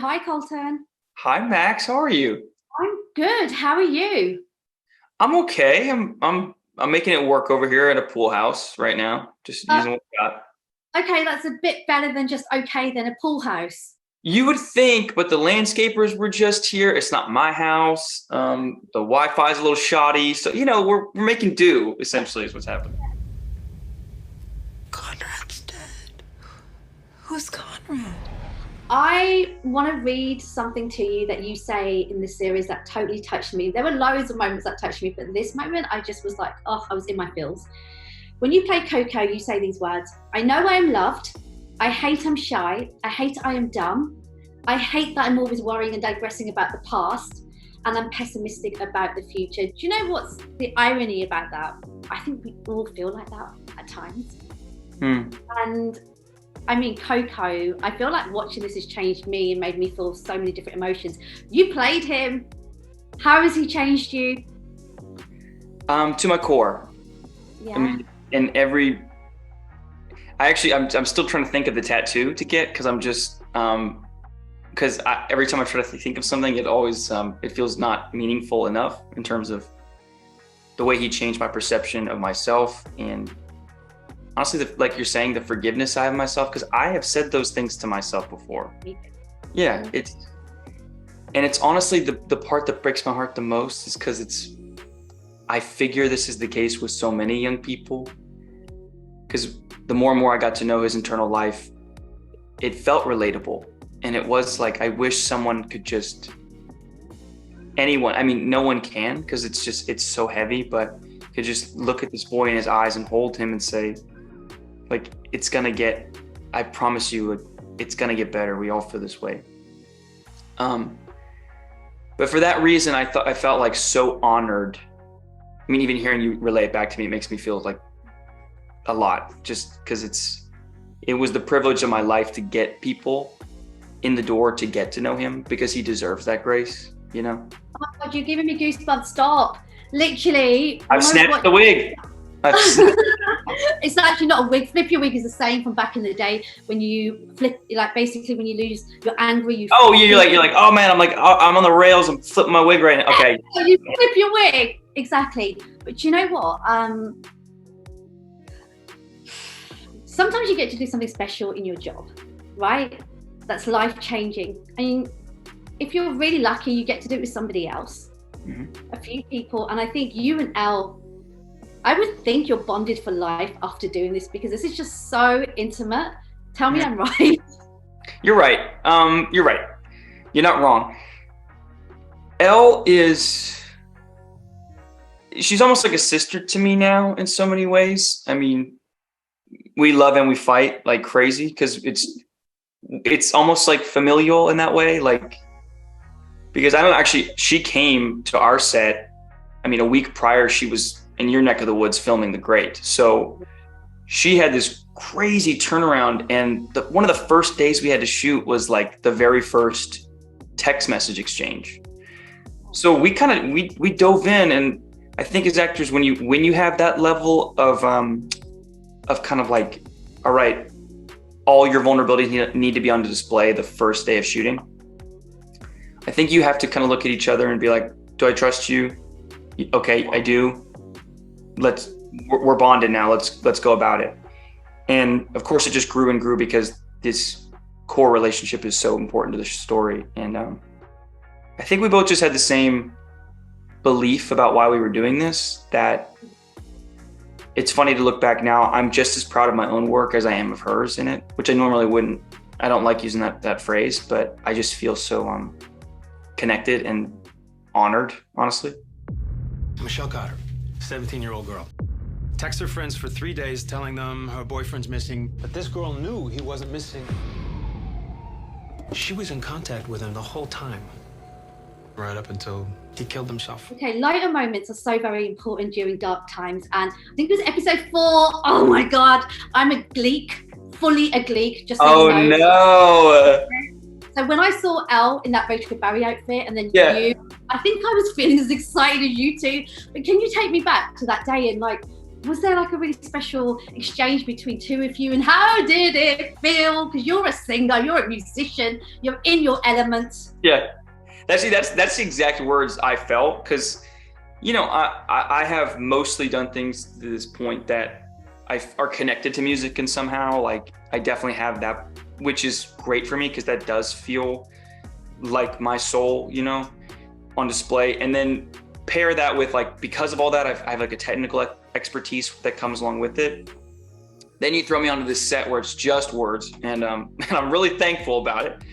Hi, Colton. Hi Max, how are you? I'm good. How are you? I'm okay. I'm making it work over here at a pool house right now. Just Uh, using what we got. okay, that's a bit better than just okay, than a pool house. You would think, but the landscapers were just here. It's not my house. The Wi-Fi is a little shoddy, so we're making do. Essentially, is what's happening. Conrad's dead. Who's Conrad? I want to read something to you that you say in the series that totally touched me. There were loads of moments that touched me, but this moment I just was like, oh, I was in my feels. When you play Coco, you say these words: I know I am loved. I hate I'm shy. I hate I am dumb. I hate that I'm always worrying and digressing about the past. And I'm pessimistic about the future. Do you know what's the irony about that? I think we all feel like that at times. Hmm. And I mean, Coco, I feel like watching this has changed me and made me feel so many different emotions. You played him. How has he changed you? To my core. Yeah. I mean, in every. I'm still trying to think of the tattoo to get because I'm just because every time I try to think of something, it always it feels not meaningful enough in terms of the way he changed my perception of myself and honestly, like you're saying, the forgiveness side of myself, because I have said those things to myself before. Yeah, it's honestly the part that breaks my heart the most is because I figure this is the case with so many young people, because the more and more I got to know his internal life, it felt relatable. And it was like, I wish someone could anyone, I mean, no one can, because it's so heavy, but could just look at this boy in his eyes and hold him and say, like, I promise you, it's gonna get better. We all feel this way. But for that reason, I felt like so honored. I mean, even hearing you relay it back to me, it makes me feel like a lot, just because it was the privilege of my life to get people in the door to get to know him, because he deserves that grace, Oh my God, you're giving me goosebumps. Stop. Literally. I've snatched the wig. It's actually not a wig. Flip your wig is the saying from back in the day when you flip, like basically when you lose, you're angry. You're like, oh man, I'm on the rails. I'm flipping my wig right now. Okay. So you flip your wig. Exactly. But you know what? Sometimes you get to do something special in your job, right? That's life-changing. I mean, if you're really lucky, you get to do it with somebody else, a few people. And I think you and Elle, I would think you're bonded for life after doing this, because this is just so intimate. Tell me I'm right. You're right. You're right. You're not wrong. Elle she's almost like a sister to me now in so many ways. I mean, we love and we fight like crazy because it's almost like familial in that way. Like, because she came to our set. I mean, a week prior, she was in your neck of the woods filming The Great. So she had this crazy turnaround. And one of the first days we had to shoot was like the very first text message exchange. So we dove in, and I think as actors, when you have that level of kind of like, all right, all your vulnerabilities need to be on display the first day of shooting. I think you have to kind of look at each other and be like, do I trust you? Okay, I do. We're bonded now. Let's go about it. And of course, it just grew and grew because this core relationship is so important to the story. And I think we both just had the same belief about why we were doing this, that it's funny to look back now. I'm just as proud of my own work as I am of hers in it, which I normally wouldn't. I don't like using that phrase, but I just feel so connected and honored, honestly. Michelle Cotter, 17-year-old girl. Texts her friends for 3 days telling them her boyfriend's missing, but this girl knew he wasn't missing. She was in contact with him the whole time, right up until he killed himself. Okay, lighter moments are so very important during dark times. And I think it was episode 4. Oh my God, I'm a gleek, fully a gleek. Just so you know. No. So when I saw Elle in that Rachel Barry outfit, and then you, I think I was feeling as excited as you two. But can you take me back to that day and like was there like a really special exchange between two of you, and how did it feel? Because you're a singer, you're a musician, you're in your element. Yeah, that's the exact words I felt, because you know, I have mostly done things to this point that are connected to music, and somehow like I definitely have that, which is great for me because that does feel like my soul, you know, on display. And then pair that with like, because of all that, I have like a technical expertise that comes along with it. Then you throw me onto this set where it's just words, and I'm really thankful about it.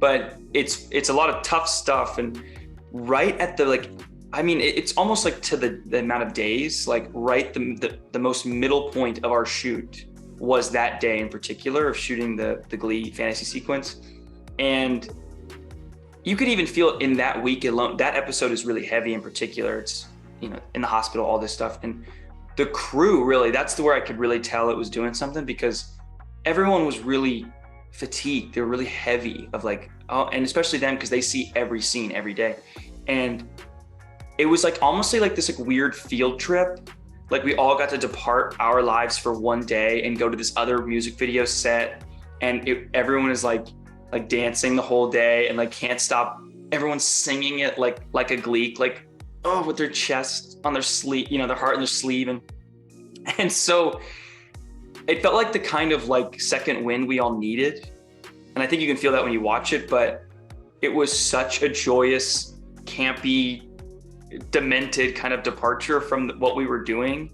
But it's a lot of tough stuff, and right at the like, I mean, it's almost like to the amount of days, like right the most middle point of our shoot was that day in particular of shooting the Glee fantasy sequence. And you could even feel it in that week alone. That episode is really heavy in particular. It's, you know, in the hospital, all this stuff. And the crew really, that's where I could really tell it was doing something, because everyone was really fatigued. They were really heavy of like, oh, and especially them because they see every scene every day. And it was like almost like this like weird field trip. Like we all got to depart our lives for one day and go to this other music video set, and everyone is like dancing the whole day and like can't stop. Everyone's singing it like a gleek, like, oh, with their chest on their sleeve, you know, their heart on their sleeve. And so it felt like the kind of like second wind we all needed. And I think you can feel that when you watch it, but it was such a joyous, campy, demented kind of departure from what we were doing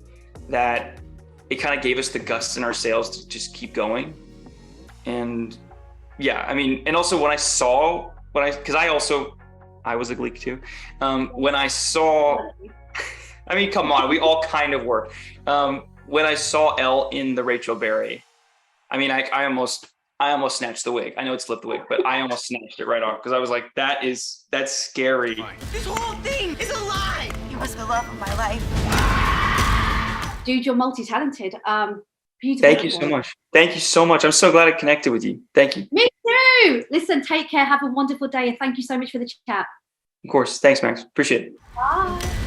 that it kind of gave us the gusts in our sails to just keep going. And yeah, I mean, and also because I was a Gleek too. When I saw, I mean, come on, we all kind of were. When I saw Elle in the Rachel Berry, I mean, I almost snatched the wig. I know it's flipped the wig, but I almost snatched it right off because I was like, that's scary. This whole thing is a lie. He was the love of my life. Dude, you're multi-talented. Beautiful. Thank you so much. Thank you so much. I'm so glad I connected with you. Thank you. Me too. Listen, take care. Have a wonderful day. And thank you so much for the chat. Of course. Thanks, Max. Appreciate it. Bye.